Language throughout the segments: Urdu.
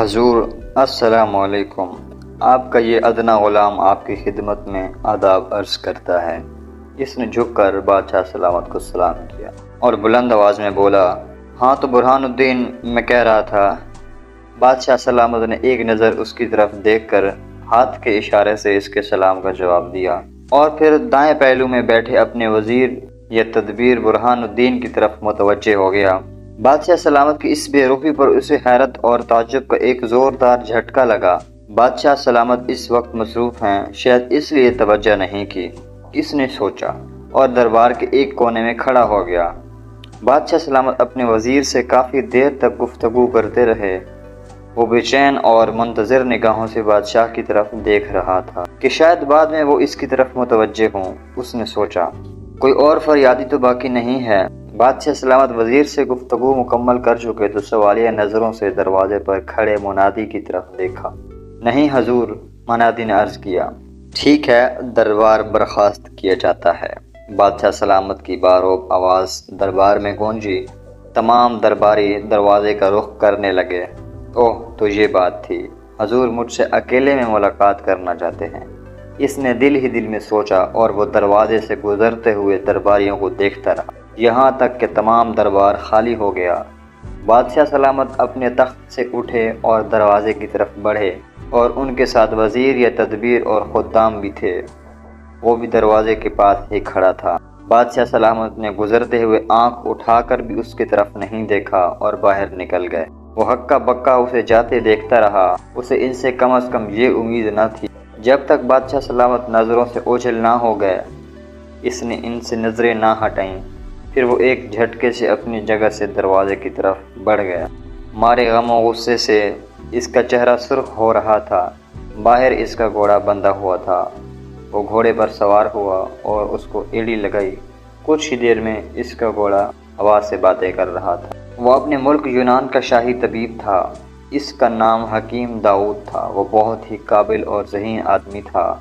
حضور السلام علیکم۔ آپ کا یہ ادنا غلام آپ کی خدمت میں آداب عرض کرتا ہے۔ اس نے جھک کر بادشاہ سلامت کو سلام کیا اور بلند آواز میں بولا، ہاں تو برہان الدین میں کہہ رہا تھا۔ بادشاہ سلامت نے ایک نظر اس کی طرف دیکھ کر ہاتھ کے اشارے سے اس کے سلام کا جواب دیا اور پھر دائیں پہلو میں بیٹھے اپنے وزیر یا تدبیر برہان الدین کی طرف متوجہ ہو گیا۔ بادشاہ سلامت کی اس بے رخی پر اسے حیرت اور تعجب کا ایک زوردار جھٹکا لگا۔ بادشاہ سلامت اس وقت مصروف ہیں، شاید اس لیے توجہ نہیں کی، اس نے سوچا اور دربار کے ایک کونے میں کھڑا ہو گیا۔ بادشاہ سلامت اپنے وزیر سے کافی دیر تک گفتگو کرتے رہے۔ وہ بے چین اور منتظر نگاہوں سے بادشاہ کی طرف دیکھ رہا تھا کہ شاید بعد میں وہ اس کی طرف متوجہ ہوں۔ اس نے سوچا کوئی اور فریادی تو باقی نہیں ہے۔ بادشاہ سلامت وزیر سے گفتگو مکمل کر چکے تو سوالیہ نظروں سے دروازے پر کھڑے منادی کی طرف دیکھا۔ نہیں حضور، منادی نے عرض کیا۔ ٹھیک ہے، دربار برخاست کیا جاتا ہے۔ بادشاہ سلامت کی باروب آواز دربار میں گونجی۔ تمام درباری دروازے کا رخ کرنے لگے۔ اوہ، تو یہ بات تھی، حضور مجھ سے اکیلے میں ملاقات کرنا چاہتے ہیں، اس نے دل ہی دل میں سوچا اور وہ دروازے سے گزرتے ہوئے درباریوں کو دیکھتا رہا یہاں تک کہ تمام دربار خالی ہو گیا۔ بادشاہ سلامت اپنے تخت سے اٹھے اور دروازے کی طرف بڑھے اور ان کے ساتھ وزیر یا تدبیر اور خدام بھی تھے۔ وہ بھی دروازے کے پاس ہی کھڑا تھا۔ بادشاہ سلامت نے گزرتے ہوئے آنکھ اٹھا کر بھی اس کی طرف نہیں دیکھا اور باہر نکل گئے۔ وہ ہکا بکا اسے جاتے دیکھتا رہا۔ اسے ان سے کم از کم یہ امید نہ تھی۔ جب تک بادشاہ سلامت نظروں سے اوجھل نہ ہو گئے، اس نے ان سے نظریں نہ ہٹائیں۔ پھر وہ ایک جھٹکے سے اپنی جگہ سے دروازے کی طرف بڑھ گیا۔ مارے غم و غصے سے اس کا چہرہ سرخ ہو رہا تھا۔ باہر اس کا گھوڑا بندھا ہوا تھا۔ وہ گھوڑے پر سوار ہوا اور اس کو ایڑی لگائی۔ کچھ ہی دیر میں اس کا گھوڑا ہوا سے باتیں کر رہا تھا۔ وہ اپنے ملک یونان کا شاہی طبیب تھا۔ اس کا نام حکیم داؤد تھا۔ وہ بہت ہی قابل اور ذہین آدمی تھا۔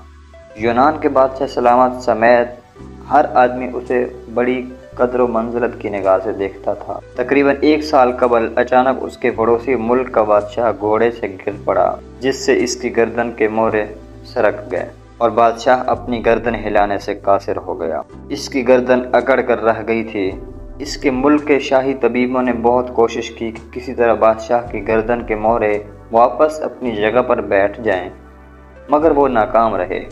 یونان کے بادشاہ سلامت سمیت ہر آدمی اسے بڑی قدر و منزلت کی نگاہ سے دیکھتا تھا۔ تقریباً 1 سال قبل اچانک اس کے پڑوسی ملک کا بادشاہ گھوڑے سے گر پڑا، جس سے اس کی گردن کے مورے سرک گئے اور بادشاہ اپنی گردن ہلانے سے قاصر ہو گیا۔ اس کی گردن اکڑ کر رہ گئی تھی۔ اس کے ملک کے شاہی طبیبوں نے بہت کوشش کی کہ کسی طرح بادشاہ کی گردن کے مورے واپس اپنی جگہ پر بیٹھ جائیں، مگر وہ ناکام رہے۔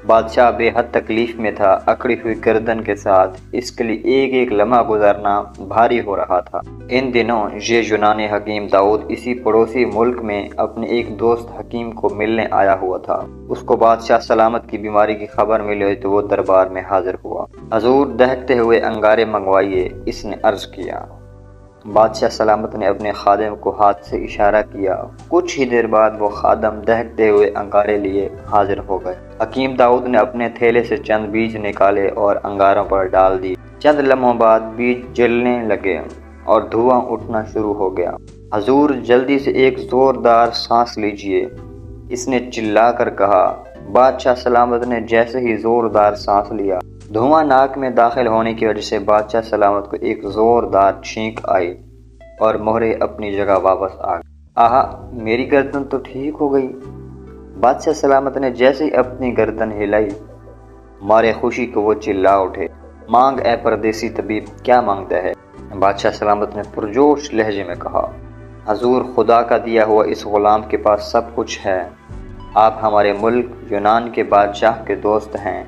بادشاہ بے حد تکلیف میں تھا۔ اکڑی ہوئی گردن کے ساتھ اس کے لیے ایک ایک لمحہ گزارنا بھاری ہو رہا تھا۔ ان دنوں یہ یونانی حکیم داؤد اسی پڑوسی ملک میں اپنے ایک دوست حکیم کو ملنے آیا ہوا تھا۔ اس کو بادشاہ سلامت کی بیماری کی خبر ملی تو وہ دربار میں حاضر ہوا۔ حضور دہکتے ہوئے انگارے منگوائیے، اس نے عرض کیا۔ بادشاہ سلامت نے اپنے خادم کو ہاتھ سے اشارہ کیا۔ کچھ ہی دیر بعد وہ خادم دہکتے ہوئے انگارے لیے حاضر ہو گئے۔ حکیم داؤد نے اپنے تھیلے سے چند بیج نکالے اور انگاروں پر ڈال دی۔ چند لمحوں بعد بیج جلنے لگے اور دھواں اٹھنا شروع ہو گیا۔ حضور جلدی سے ایک زوردار سانس لیجئے، اس نے چلا کر کہا۔ بادشاہ سلامت نے جیسے ہی زوردار سانس لیا، دھواں ناک میں داخل ہونے کی وجہ سے بادشاہ سلامت کو ایک زوردار چھینک آئی اور مہرے اپنی جگہ واپس آ گئے۔ آہا، میری گردن تو ٹھیک ہو گئی۔ بادشاہ سلامت نے جیسے ہی اپنی گردن ہلائی، مارے خوشی کو وہ چلا اٹھے۔ مانگ اے پردیسی طبیب، کیا مانگتا ہے؟ بادشاہ سلامت نے پرجوش لہجے میں کہا۔ حضور، خدا کا دیا ہوا اس غلام کے پاس سب کچھ ہے۔ آپ ہمارے ملک یونان کے بادشاہ کے دوست ہیں۔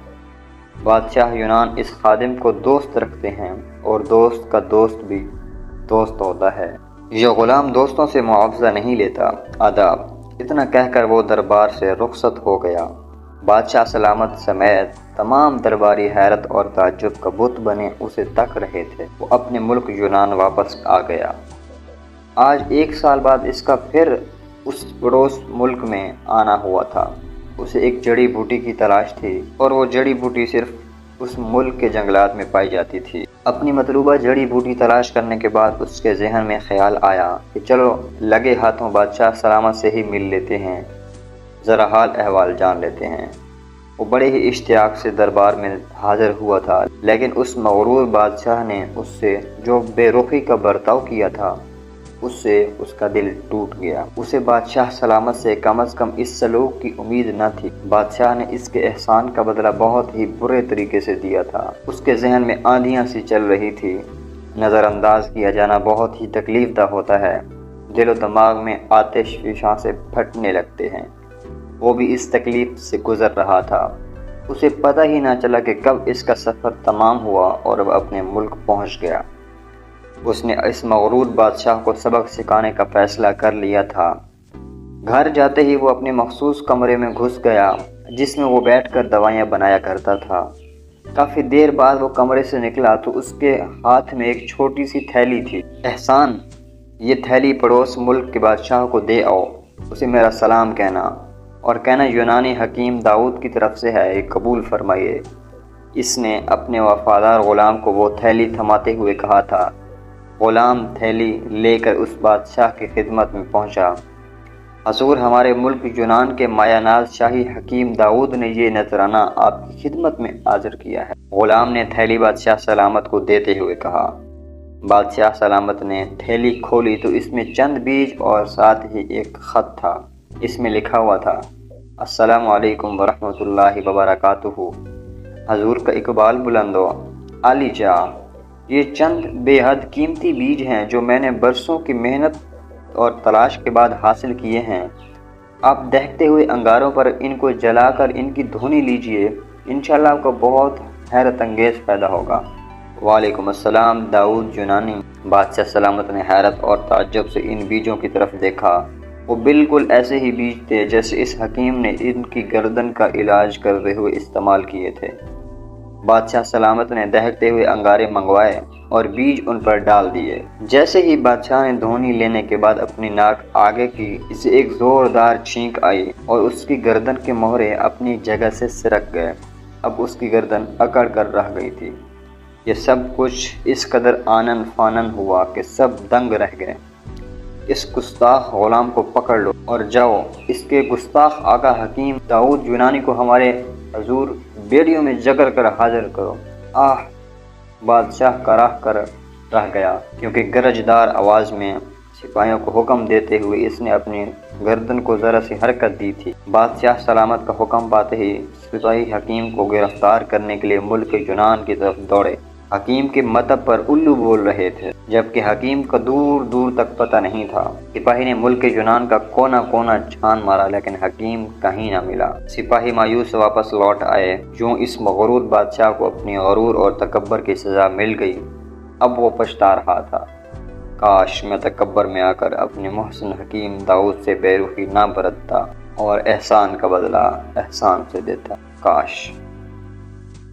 بادشاہ یونان اس خادم کو دوست رکھتے ہیں اور دوست کا دوست بھی دوست ہوتا ہے۔ یہ غلام دوستوں سے معاوضہ نہیں لیتا۔ آداب۔ اتنا کہہ کر وہ دربار سے رخصت ہو گیا۔ بادشاہ سلامت سمیت تمام درباری حیرت اور تعجب کا بت بنے اسے تک رہے تھے۔ وہ اپنے ملک یونان واپس آ گیا۔ آج 1 سال بعد اس کا پھر اس پڑوس ملک میں آنا ہوا تھا۔ اسے ایک جڑی بوٹی کی تلاش تھی اور وہ جڑی بوٹی صرف اس ملک کے جنگلات میں پائی جاتی تھی۔ اپنی مطلوبہ جڑی بوٹی تلاش کرنے کے بعد اس کے ذہن میں خیال آیا کہ چلو لگے ہاتھوں بادشاہ سلامت سے ہی مل لیتے ہیں، ذرا حال احوال جان لیتے ہیں۔ وہ بڑے ہی اشتیاق سے دربار میں حاضر ہوا تھا، لیکن اس مغرور بادشاہ نے اس سے جو بے رخی کا برتاؤ کیا تھا اس سے اس کا دل ٹوٹ گیا۔ اسے بادشاہ سلامت سے کم از کم اس سلوک کی امید نہ تھی۔ بادشاہ نے اس کے احسان کا بدلہ بہت ہی برے طریقے سے دیا تھا۔ اس کے ذہن میں آندھیاں سی چل رہی تھی۔ نظر انداز کیا جانا بہت ہی تکلیف دہ ہوتا ہے۔ دل و دماغ میں آتش فشاں سے پھٹنے لگتے ہیں۔ وہ بھی اس تکلیف سے گزر رہا تھا۔ اسے پتہ ہی نہ چلا کہ کب اس کا سفر تمام ہوا اور وہ اپنے ملک پہنچ گیا۔ اس نے اس مغرور بادشاہ کو سبق سکھانے کا فیصلہ کر لیا تھا۔ گھر جاتے ہی وہ اپنے مخصوص کمرے میں گھس گیا جس میں وہ بیٹھ کر دوائیاں بنایا کرتا تھا۔ کافی دیر بعد وہ کمرے سے نکلا تو اس کے ہاتھ میں ایک چھوٹی سی تھیلی تھی۔ احسان، یہ تھیلی پڑوس ملک کے بادشاہ کو دے آؤ، اسے میرا سلام کہنا اور کہنا یونانی حکیم داؤد کی طرف سے ہے، یہ قبول فرمائیے۔ اس نے اپنے وفادار غلام کو وہ تھیلی تھماتے ہوئے کہا تھا۔ غلام تھیلی لے کر اس بادشاہ کی خدمت میں پہنچا۔ حضور، ہمارے ملک یونان کے مایہ ناز شاہی حکیم داؤد نے یہ نذرانہ آپ کی خدمت میں حاضر کیا ہے۔ غلام نے تھیلی بادشاہ سلامت کو دیتے ہوئے کہا۔ بادشاہ سلامت نے تھیلی کھولی تو اس میں چند بیج اور ساتھ ہی ایک خط تھا۔ اس میں لکھا ہوا تھا، السلام علیکم ورحمۃ اللہ وبرکاتہ۔ حضور کا اقبال بلند ہو۔ عالی جاں، یہ چند بے حد قیمتی بیج ہیں جو میں نے برسوں کی محنت اور تلاش کے بعد حاصل کیے ہیں۔ آپ دہکتے ہوئے انگاروں پر ان کو جلا کر ان کی دھونی لیجئے، انشاءاللہ آپ کو بہت حیرت انگیز پیدا ہوگا۔ وعلیکم السلام داؤد یونانی۔ بادشاہ سلامت نے حیرت اور تعجب سے ان بیجوں کی طرف دیکھا۔ وہ بالکل ایسے ہی بیج تھے جیسے اس حکیم نے ان کی گردن کا علاج کرتے ہوئے استعمال کیے تھے۔ بادشاہ سلامت نے دہکتے ہوئے انگارے منگوائے اور بیج ان پر ڈال دیے۔ جیسے ہی بادشاہ نے دھونی لینے کے بعد اپنی ناک آگے کی، اسے ایک زوردار چھینک آئی اور اس کی گردن کے مہرے اپنی جگہ سے سرک گئے۔ اب اس کی گردن اکڑ کر رہ گئی تھی۔ یہ سب کچھ اس قدر آنن فانن ہوا کہ سب دنگ رہ گئے۔ اس گستاخ غلام کو پکڑ لو اور جاؤ اس کے گستاخ آقا حکیم داؤد یونانی کو ہمارے حضور بیڑیوں میں جکڑ کر حاضر کرو۔ بادشاہ کراہ کر رہ گیا کیونکہ گرجدار آواز میں سپاہیوں کو حکم دیتے ہوئے اس نے اپنی گردن کو ذرا سی حرکت دی تھی۔ بادشاہ سلامت کا حکم پاتے ہی سپاہی حکیم کو گرفتار کرنے کے لیے ملک یونان کی طرف دوڑے۔ حکیم کے مطب پر الو بول رہے تھے جبکہ حکیم کا دور دور تک پتہ نہیں تھا۔ سپاہی نے ملک یونان کا کونا کونا چھان مارا لیکن حکیم کہیں نہ ملا۔ سپاہی مایوس واپس لوٹ آئے۔ یوں اس مغرور بادشاہ کو اپنی غرور اور تکبر کی سزا مل گئی۔ اب وہ پچھتا رہا تھا، کاش میں تکبر میں آ کر اپنے محسن حکیم داؤد سے بے رخی نہ برتتا اور احسان کا بدلہ احسان سے دیتا۔ کاش